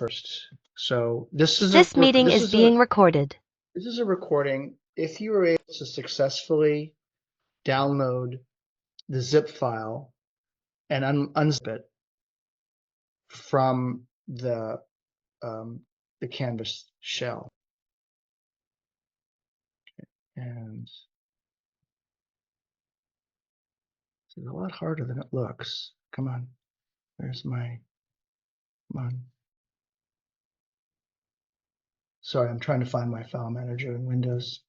first. So this is This meeting is being recorded. This is a recording. If you were able to successfully download the zip file and unzip it from the Canvas shell, and it's a lot harder than it looks. Come on, where's my, come on. Sorry, I'm trying to find my file manager in Windows.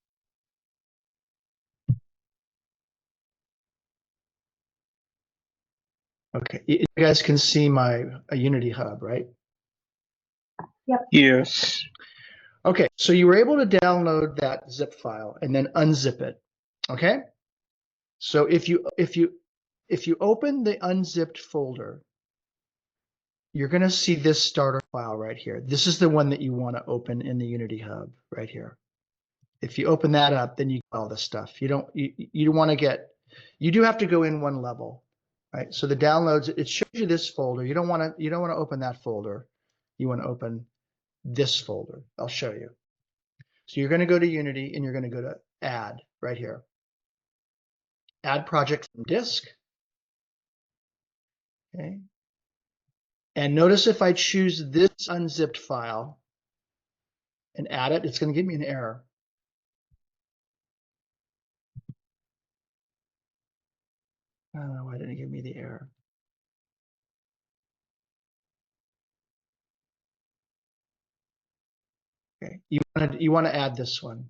Okay, you guys can see my Unity Hub, right? Yep. Yes. Okay, so you were able to download that zip file and then unzip it. Okay, so if you open the unzipped folder, you're going to see this starter file right here. This is the one that you want to open in the Unity Hub right here. If you open that up, then you get all this stuff. You don't want to get, you do have to go in one level, right? So the downloads, it shows you this folder. You don't want to open that folder. You want to open this folder. I'll show you. So you're going to go to Unity and you're going to go to Add right here. Add project from disk. Okay. And notice if I choose this unzipped file and add it, it's going to give me an error. I don't know why it didn't give me the error. Okay, you want to add this one.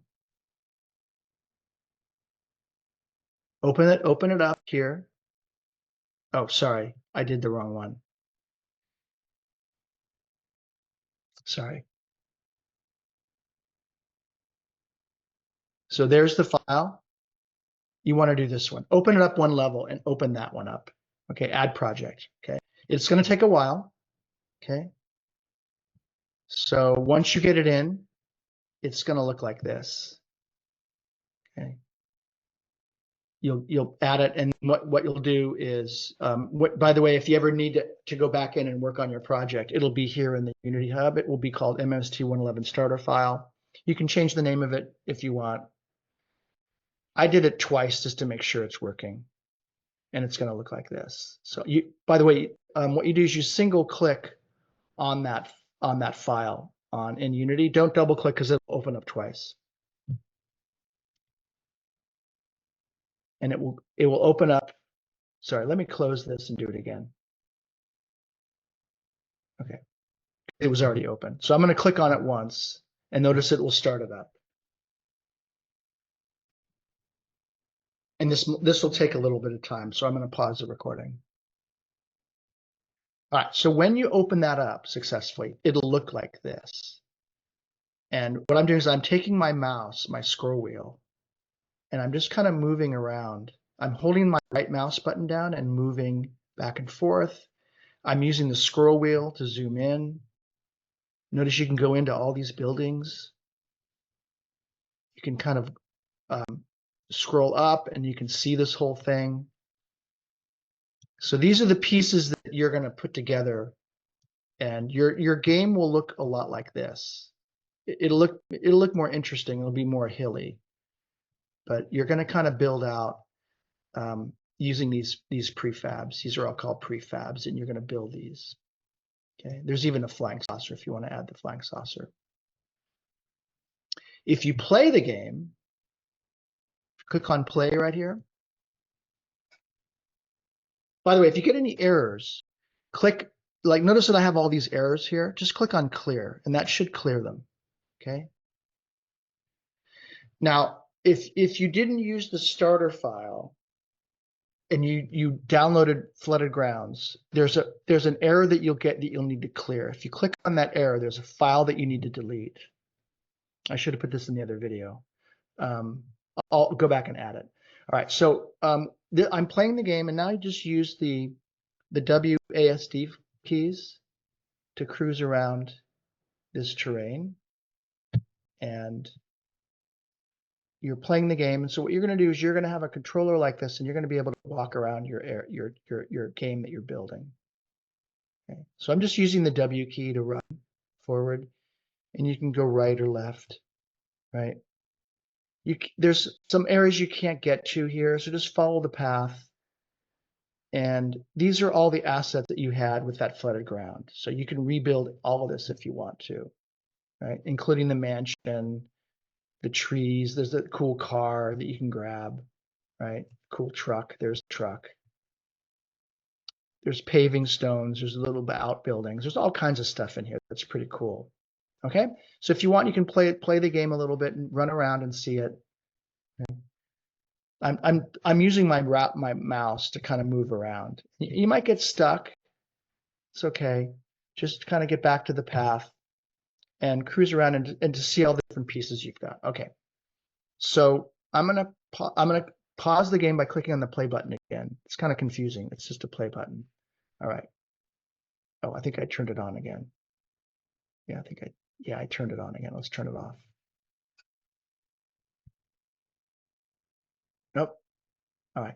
Open it up here. Oh, sorry, I did the wrong one. Sorry. So there's the file. You want to do this one. Open it up one level and open that one up. Okay, add project. Okay, it's going to take a while. Okay. So once you get it in, it's going to look like this. Okay. You'll add it, and what you'll do is, by the way, if you ever need to go back in and work on your project, it'll be here in the Unity Hub. It will be called MST111 starter file. You can change the name of it if you want. I did it twice just to make sure it's working, and it's going to look like this. So by the way, what you do is you single click on that file in Unity. Don't double click because it'll open up twice. And it will open up. Sorry, let me close this and do it again. Okay, it was already open. So I'm going to click on it once and notice it will start it up. And this will take a little bit of time, so I'm going to pause the recording. All right, so when you open that up successfully, it'll look like this. And what I'm doing is I'm taking my mouse, my scroll wheel, and I'm just kind of moving around. I'm holding my right mouse button down and moving back and forth. I'm using the scroll wheel to zoom in. Notice you can go into all these buildings. You can kind of scroll up and you can see this whole thing. So these are the pieces that you're going to put together, and your game will look a lot like this. It'll look more interesting. It'll be more hilly, but you're going to kind of build out using these prefabs. These are all called prefabs, and you're going to build these. Okay. There's even a flying saucer if you want to add the flying saucer. If you play the game, click on play right here. By the way, if you get any errors, click, like, notice that I have all these errors here. Just click on clear, and that should clear them. Okay. Now, if you didn't use the starter file and you downloaded Flooded Grounds, there's an error that you'll get that you'll need to clear. If you click on that error, there's a file that you need to delete. I should have put this in the other video. I'll go back and add it. All right, so I'm playing the game, and now I just use the WASD keys to cruise around this terrain, and you're playing the game. And so what you're going to do is you're going to have a controller like this, and you're going to be able to walk around your game that you're building. Okay, so I'm just using the W key to run forward, and you can go right or left, right? There's some areas you can't get to here, so just follow the path. And these are all the assets that you had with that flooded ground. So you can rebuild all of this if you want to, right? Including the mansion, the trees. There's a cool car that you can grab, right? Cool truck. There's a truck. There's paving stones. There's a little bit outbuildings. There's all kinds of stuff in here that's pretty cool. Okay, so if you want, you can play the game a little bit and run around and see it. I'm using my mouse to kind of move around. You might get stuck. It's okay. Just kind of get back to the path and cruise around and to see all the different pieces you've got. Okay. So I'm gonna pause the game by clicking on the play button again. It's kind of confusing. It's just a play button. All right. Oh, I think I turned it on again. Yeah, I turned it on again. Let's turn it off. Nope. All right.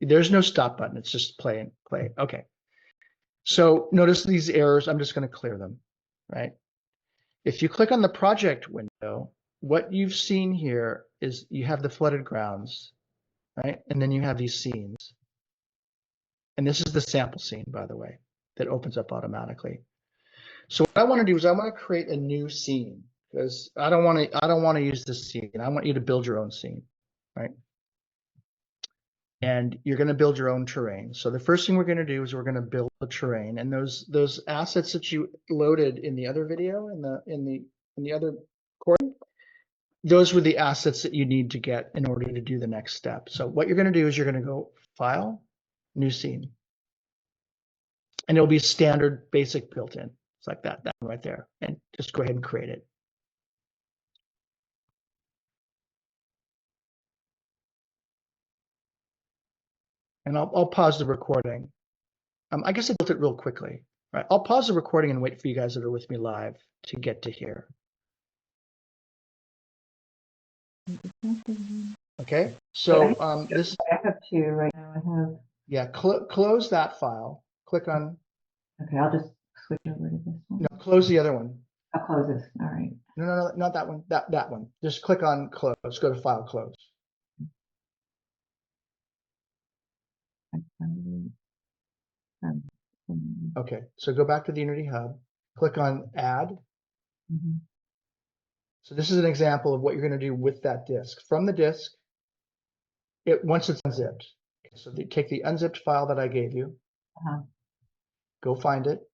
There's no stop button. It's just play and play. Okay. So notice these errors. I'm just going to clear them, right? If you click on the project window, what you've seen here is you have the flooded grounds, right? And then you have these scenes. And this is the sample scene, by the way, that opens up automatically. So what I want to do is I want to create a new scene because I don't want to use this scene. I want you to build your own scene, right? And you're going to build your own terrain. So the first thing we're going to do is we're going to build the terrain, and those assets that you loaded in the other video in the other recording, those were the assets that you need to get in order to do the next step. So what you're going to do is you're going to go File, New Scene, and it'll be standard basic built-in. It's like that right there, and just go ahead and create it. And I'll pause the recording. I guess I built it real quickly. Right, I'll pause the recording and wait for you guys that are with me live to get to here. Okay, so this. I have two right now. I have. Yeah, close that file. Click on. Okay, I'll just switch over to this one. No, close the other one. I'll close this. All right. No, not that one. That one. Just click on close. Go to File, Close. Okay, so go back to the Unity Hub. Click on Add. Mm-hmm. So this is an example of what you're going to do with that disk. From the disk, once it's unzipped. Okay, so take the unzipped file that I gave you. Go find it.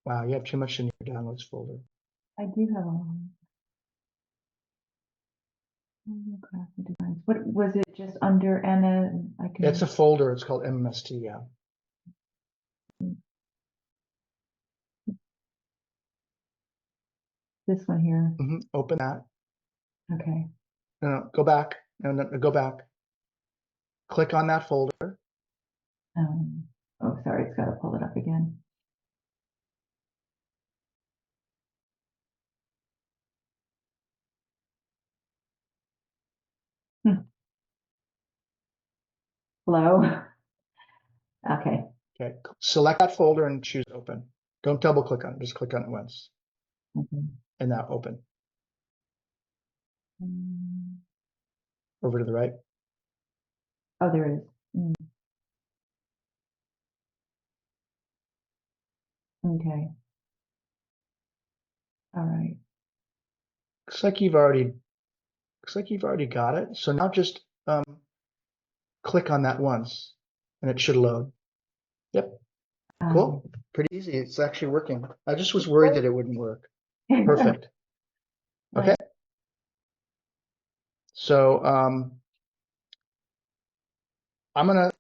Wow, you have too much in your downloads folder. I do have a. What was it? Just under Anna? It's a folder. It's called MMST. Yeah. This one here. Mm-hmm. Open that. Okay. No, go back. No, go back. Click on that folder. Oh, sorry. It's got to pull it up again. Hello. Okay. Okay. Select that folder and choose Open. Don't double click on it. Just click on it once. And now Open. Over to the right. Oh, there it is. Okay. All right. Looks like you've already got it. So now just click on that once, and it should load. Yep. Cool. Pretty easy. It's actually working. I just was worried that it wouldn't work. Perfect. Okay. So I'm gonna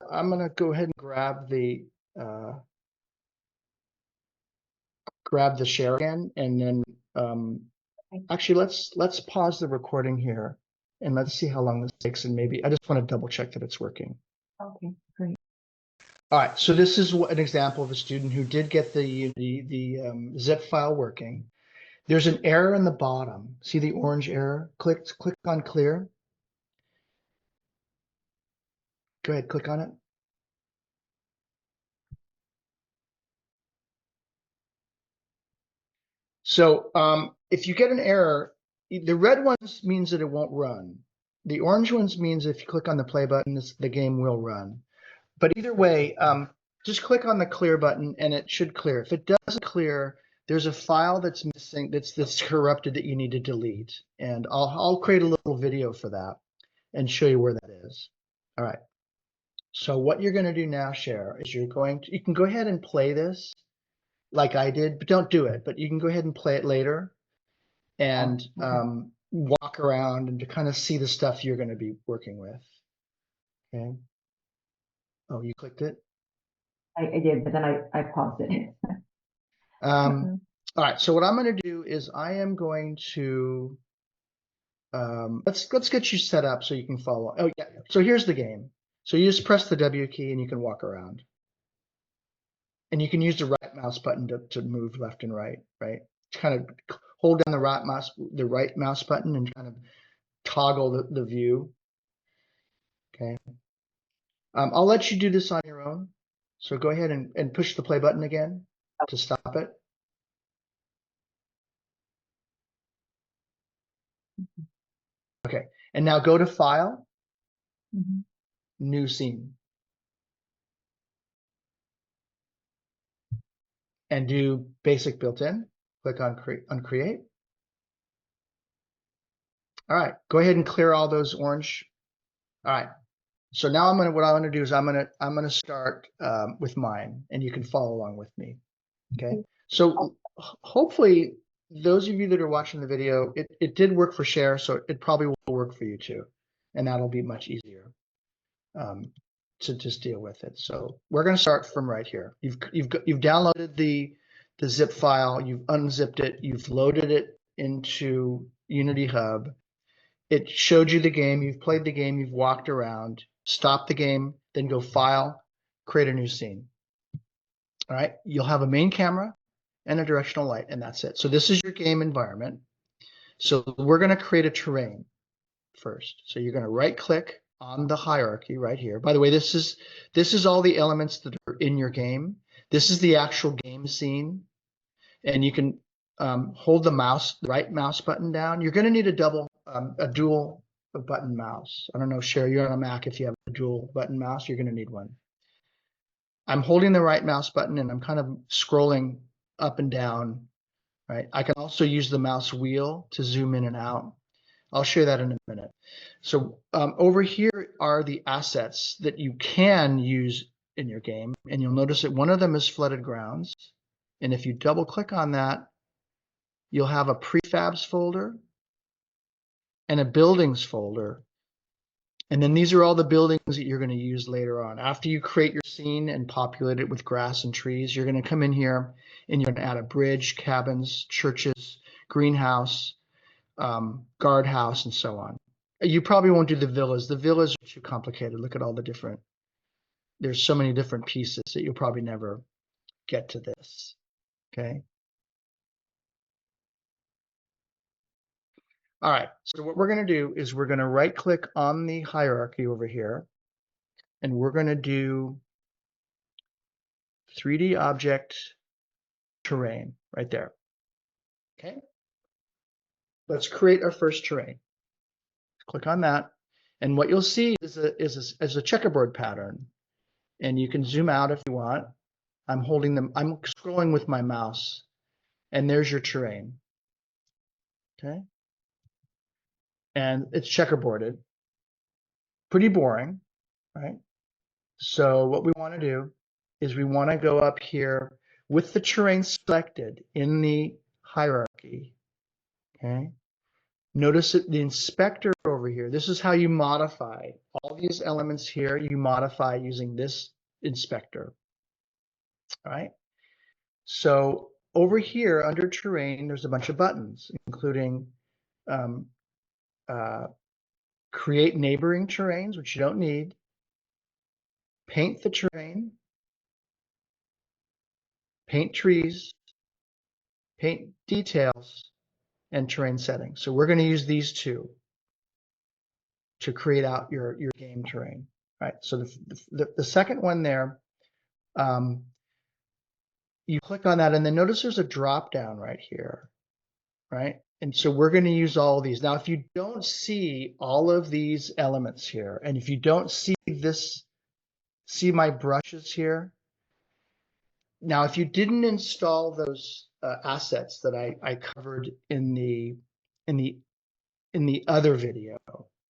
go ahead and grab the share again, and then actually let's pause the recording here and let's see how long this takes, and maybe I just want to double check that it's working. Okay, great. All right, so this is an example of a student who did get the zip file working. There's an error in the bottom. See the orange error? Click on clear. Go ahead, click on it. So if you get an error, the red ones means that it won't run. The orange ones means if you click on the play button, the game will run. But either way, just click on the clear button and it should clear. If it doesn't clear, there's a file that's missing, that's corrupted that you need to delete. And I'll create a little video for that and show you where that is. All right. So what you're going to do now, Cher, is you can go ahead and play this like I did, but don't do it. But you can go ahead and play it later and walk around and to kind of see the stuff you're going to be working with. Okay. Oh, you clicked it? I did, but then I paused it. All right. So what I'm going to do is I am going to let's get you set up so you can follow. Oh yeah. So here's the game. So you just press the W key and you can walk around. And you can use the right mouse button to move left and right, right? Kind of hold down the right mouse button and kind of toggle the view. Okay. I'll let you do this on your own. So go ahead and push the play button again to stop it. Okay. And now go to File, New Scene. And do Basic Built-in. Click on Create. All right. Go ahead and clear all those orange. All right. So now what I want to do is I'm gonna start with mine, and you can follow along with me. Okay. So hopefully those of you that are watching the video, it did work for Cher, so it probably will work for you too, and that'll be much easier to just deal with it. So we're gonna start from right here. You've downloaded the zip file, you've unzipped it, you've loaded it into Unity Hub. It showed you the game, you've played the game, you've walked around, stop the game, then go File, create a new scene. All right, you'll have a main camera and a directional light, and that's it. So this is your game environment. So we're going to create a terrain first. So you're going to right click on the hierarchy right here. By the way, this is all the elements that are in your game. This is the actual game scene, and you can hold the right mouse button down. You're going to need a dual button mouse. I don't know, Cher, you're on a Mac. If you have a dual button mouse, you're going to need one. I'm holding the right mouse button and I'm kind of scrolling up and down, right? I can also use the mouse wheel to zoom in and out. I'll show you that in a minute. So over here are the assets that you can use in your game. And you'll notice that one of them is Flooded Grounds. And if you double click on that, you'll have a prefabs folder and a buildings folder. And then these are all the buildings that you're going to use later on. After you create your scene and populate it with grass and trees, you're going to come in here and you're going to add a bridge, cabins, churches, greenhouse, guardhouse, and so on. You probably won't do the villas. The villas are too complicated. Look at all the different, there's so many different pieces that you'll probably never get to this, okay? All right, so what we're going to do is we're going to right click on the hierarchy over here, and we're going to do 3D object terrain right there. Okay, let's create our first terrain. Click on that, and what you'll see is a checkerboard pattern, and you can zoom out if you want. I'm scrolling with my mouse, and there's your terrain. Okay, and it's checkerboarded. Pretty boring, right? So what we want to do is we want to go up here with the terrain selected in the hierarchy. Okay. Notice that the inspector over here, this is how you modify all these elements here. You modify using this inspector. All right. So over here under terrain, there's a bunch of buttons, including create neighboring terrains, which you don't need, paint the terrain, paint trees, paint details, and terrain settings. So we're going to use these two to create out your game terrain, right? So the second one there, you click on that and then notice there's a drop down right here, right? And so we're going to use all of these. Now, if you don't see all of these elements here, and if you don't see this, see my brushes here. Now, if you didn't install those assets that I covered in the other video,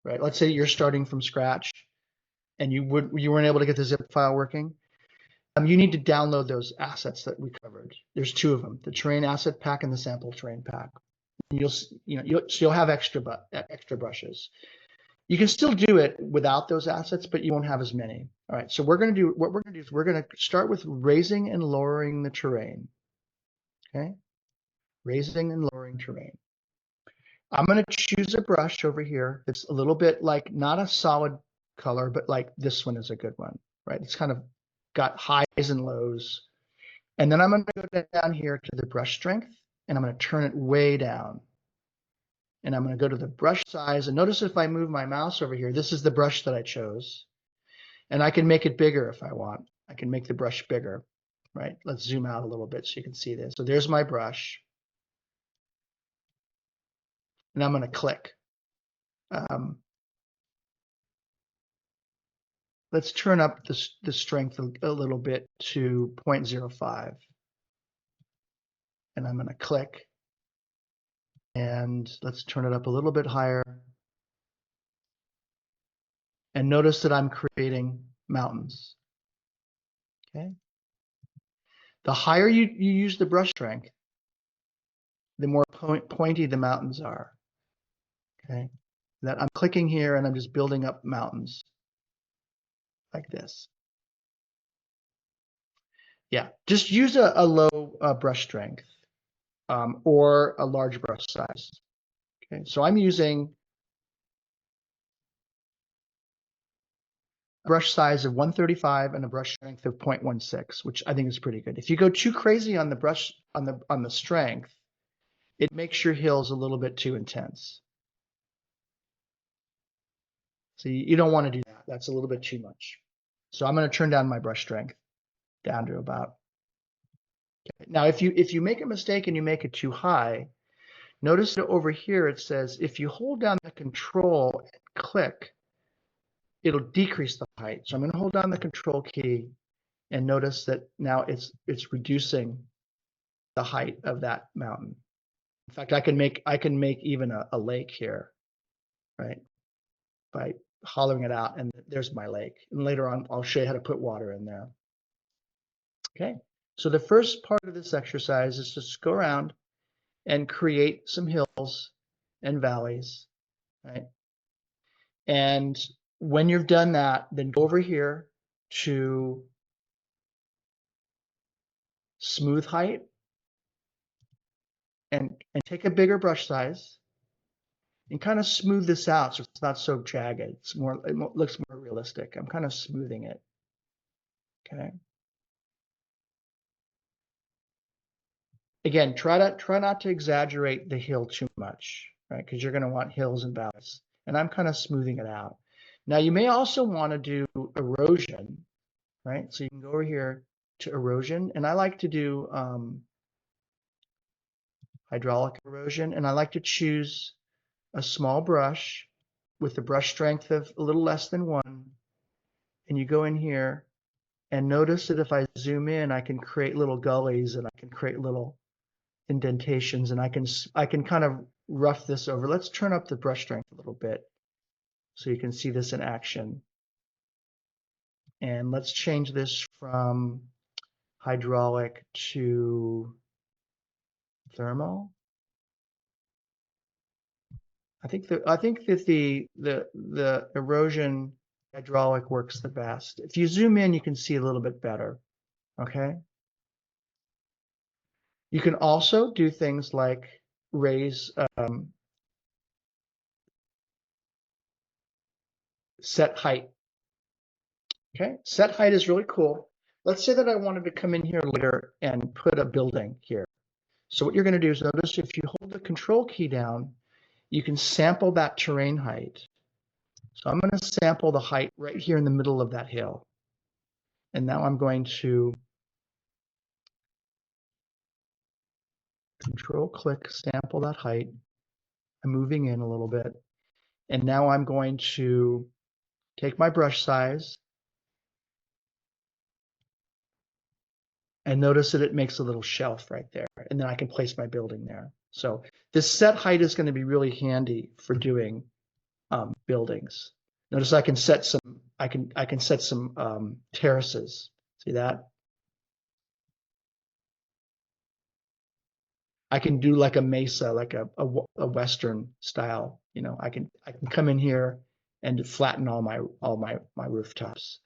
right? Let's say you're starting from scratch and you weren't able to get the zip file working. You need to download those assets that we covered. There's two of them: the terrain asset pack and the sample terrain pack. You'll have extra brushes. You can still do it without those assets, but you won't have as many. All right. So what we're going to do is we're going to start with raising and lowering the terrain. Okay. Raising and lowering terrain. I'm going to choose a brush over here that's a little bit like not a solid color, but like this one is a good one, right? It's kind of got highs and lows. And then I'm going to go down here to the brush strength, and I'm going to turn it way down. And I'm going to go to the brush size. And notice if I move my mouse over here, this is the brush that I chose. And I can make it bigger if I want. I can make the brush bigger, right? Let's zoom out a little bit so you can see this. So there's my brush. And I'm going to click. Let's turn up the strength a little bit to 0.05. And I'm going to click. And let's turn it up a little bit higher. And notice that I'm creating mountains. Okay. The higher you use the brush strength, the more pointy the mountains are. Okay. That I'm clicking here and I'm just building up mountains like this. Yeah, just use a low brush strength or a large brush size. Okay, so I'm using a brush size of 135 and a brush strength of 0.16, which I think is pretty good. If you go too crazy on the brush on the strength, it makes your hills a little bit too intense. So you don't want to do that. That's a little bit too much. So I'm going to turn down my brush strength down to about. Okay. Now, if you make a mistake and you make it too high, notice that over here it says if you hold down the control and click, it'll decrease the height. So I'm going to hold down the control key and notice that now it's reducing the height of that mountain. In fact, I can make even a lake here, right? By hollowing it out, and there's my lake. And later on, I'll show you how to put water in there. Okay, so the first part of this exercise is just go around and create some hills and valleys, right? And when you've done that, then go over here to smooth height and take a bigger brush size and kind of smooth this out so it's not so jagged. It looks more realistic. I'm kind of smoothing it. Okay. Again, try not to exaggerate the hill too much, right? Because you're going to want hills and valleys. And I'm kind of smoothing it out. Now you may also want to do erosion, right? So you can go over here to erosion, and I like to do hydraulic erosion, and I like to choose a small brush with a brush strength of a little less than 1, and you go in here and notice that if I zoom in, I can create little gullies and I can create little indentations, and I can kind of rough this over. Let's turn up the brush strength a little bit so you can see this in action. And let's change this from hydraulic to thermal. I think that the erosion hydraulic works the best. If you zoom in, you can see a little bit better. Okay. You can also do things like raise set height. Okay, set height is really cool. Let's say that I wanted to come in here later and put a building here. So what you're going to do is notice if you hold the control key down, you can sample that terrain height. So I'm going to sample the height right here in the middle of that hill. And now I'm going to control click, sample that height. I'm moving in a little bit. And now I'm going to take my brush size and notice that it makes a little shelf right there. And then I can place my building there. So this set height is going to be really handy for doing buildings. Notice I can set some, I can set some terraces. See that? I can do like a mesa, like a Western style. You know, I can come in here and flatten all my rooftops.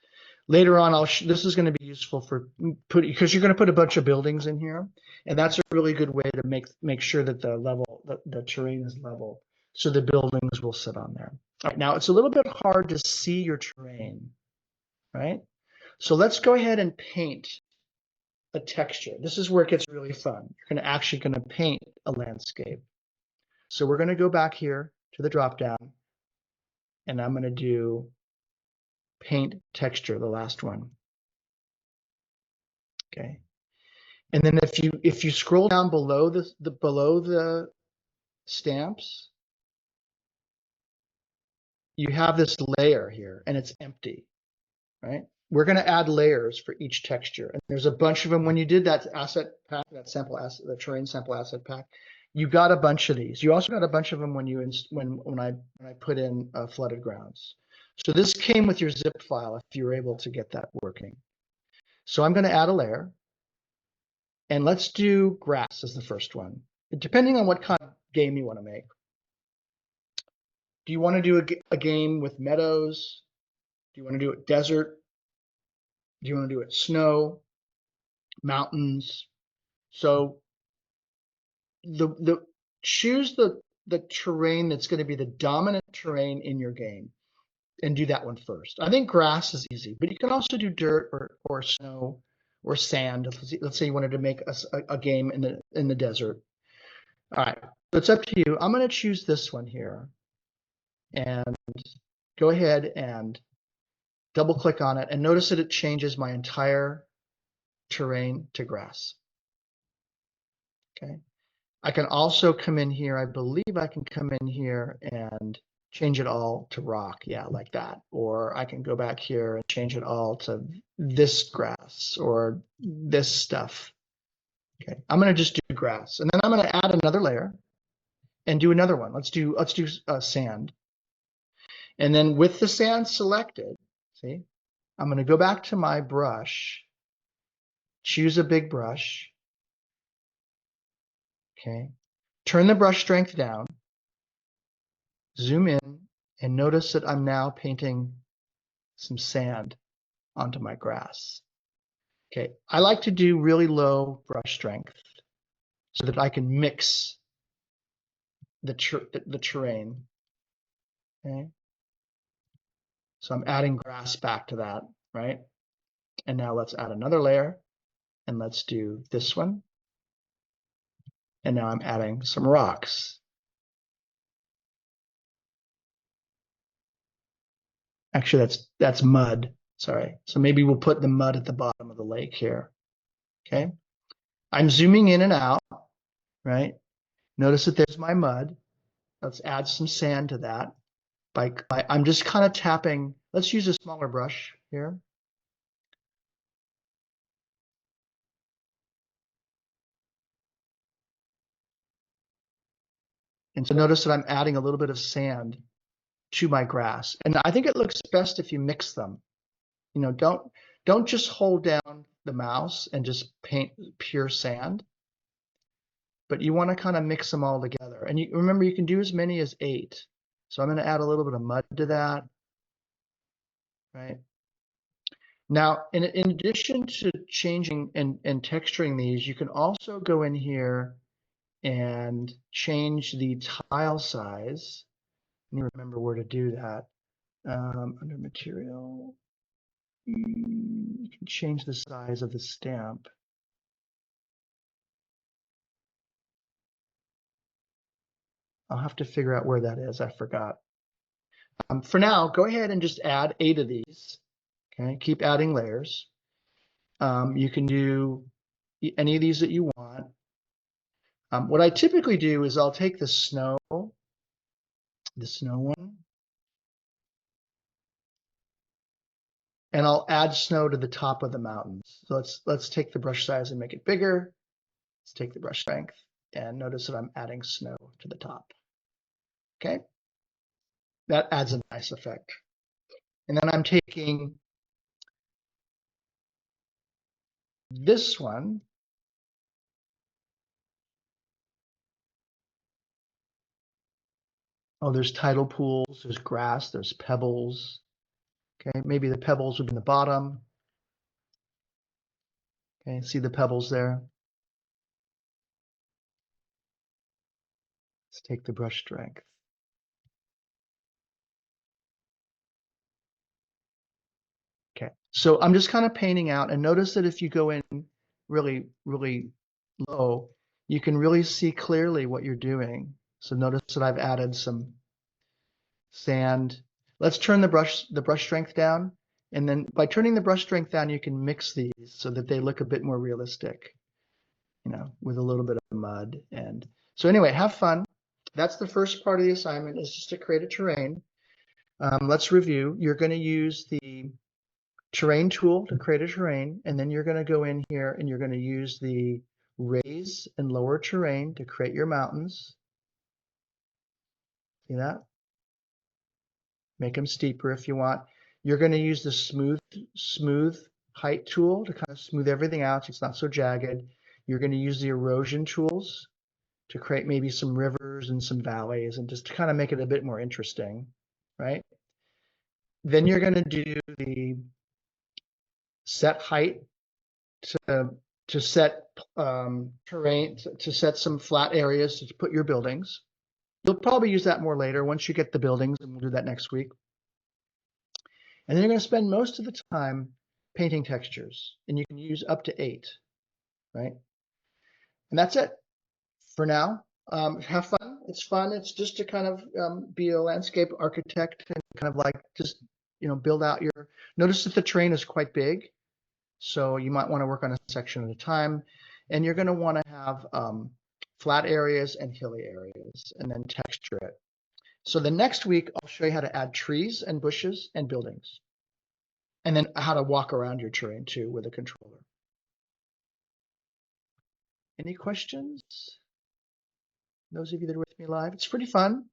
Later on, this is going to be useful for because you're going to put a bunch of buildings in here, and that's a really good way to make sure that the terrain is level, so the buildings will sit on there. All right, now it's a little bit hard to see your terrain, right? So let's go ahead and paint a texture. This is where it gets really fun. You're actually going to paint a landscape. So we're going to go back here to the drop down, and I'm going to do paint texture, the last one. Okay. And then if you scroll down below the stamps, you have this layer here, and it's empty, right? We're going to add layers for each texture, and there's a bunch of them. When you did that asset pack, that sample asset, the terrain sample asset pack, you got a bunch of these. You also got a bunch of them when I put in flooded grounds. So this came with your zip file if you were able to get that working. So I'm going to add a layer, and let's do grass as the first one, depending on what kind of game you want to make. Do you want to do a game with meadows? Do you want to do it desert? Do you want to do it snow, mountains? So choose the terrain that's going to be the dominant terrain in your game, and do that one first. I think grass is easy, but you can also do dirt or snow or sand. Let's say you wanted to make a game in the desert. All right, so it's up to you. I'm going to choose this one here, and go ahead and double click on it, and notice that it changes my entire terrain to grass. Okay. I can also come in here. I believe I can come in here and change it all to rock. Yeah, like that. Or I can go back here and change it all to this grass or this stuff. Okay. I'm going to just do grass, and then I'm going to add another layer and do another one. Let's do sand. And then with the sand selected, see, I'm going to go back to my brush, choose a big brush. Okay. Turn the brush strength down, zoom in, and notice that I'm now painting some sand onto my grass. Okay. I like to do really low brush strength so that I can mix the terrain. Okay. So I'm adding grass back to that, right? And now let's add another layer, and let's do this one. And now I'm adding some rocks. Actually, that's mud. Sorry. So maybe we'll put the mud at the bottom of the lake here. Okay. I'm zooming in and out, right? Notice that there's my mud. Let's add some sand to that. I'm just kind of tapping. Let's use a smaller brush here. And so notice that I'm adding a little bit of sand to my grass. And I think it looks best if you mix them. You know, don't just hold down the mouse and just paint pure sand, but you want to kind of mix them all together. And you remember, you can do as many as 8. So I'm going to add a little bit of mud to that, right? Now, in addition to changing and texturing these, you can also go in here and change the tile size. Let me remember where to do that. Under material, you can change the size of the stamp. I'll have to figure out where that is. I forgot. For now, go ahead and just add 8 of these. Okay, keep adding layers. You can do any of these that you want. What I typically do is I'll take the snow one, and I'll add snow to the top of the mountains. So let's take the brush size and make it bigger. Let's take the brush strength, and notice that I'm adding snow to the top. Okay, that adds a nice effect. And then I'm taking this one. Oh, there's tidal pools, there's grass, there's pebbles. Okay, maybe the pebbles would be in the bottom. Okay, see the pebbles there? Let's take the brush strength. Okay, so I'm just kind of painting out, and notice that if you go in really, really low, you can really see clearly what you're doing. So notice that I've added some sand. Let's turn the brush strength down, and then by turning the brush strength down, you can mix these so that they look a bit more realistic, you know, with a little bit of mud. And so anyway, have fun. That's the first part of the assignment, is just to create a terrain. Let's review. You're going to use the terrain tool to create a terrain, and then you're going to go in here and you're going to use the raise and lower terrain to create your mountains. See that? Make them steeper if you want. You're going to use the smooth height tool to kind of smooth everything out so it's not so jagged. You're going to use the erosion tools to create maybe some rivers and some valleys and just to kind of make it a bit more interesting, right? Then you're going to do the set height to set terrain, to set some flat areas to put your buildings. You'll probably use that more later once you get the buildings, and we'll do that next week. And then you're going to spend most of the time painting textures, and you can use up to 8, right? And that's it for now. Have fun. It's fun. It's just to kind of be a landscape architect and kind of like just, you know, build out your, notice that the terrain is quite big. So you might want to work on a section at a time, and you're going to want to have flat areas and hilly areas, and then texture it. So the next week, I'll show you how to add trees and bushes and buildings, and then how to walk around your terrain too with a controller. Any questions? Those of you that are with me live, it's pretty fun.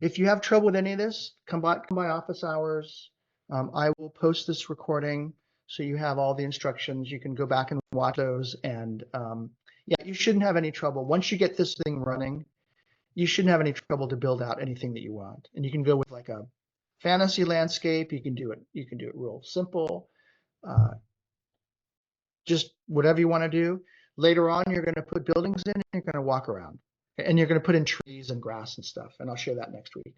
If you have trouble with any of this, come by office hours. I will post this recording so you have all the instructions. You can go back and watch those, and yeah, you shouldn't have any trouble. Once you get this thing running, you shouldn't have any trouble to build out anything that you want. And you can go with like a fantasy landscape. You can do it real simple. Just whatever you want to do. Later on, you're going to put buildings in, and you're going to walk around, and you're going to put in trees and grass and stuff. And I'll share that next week.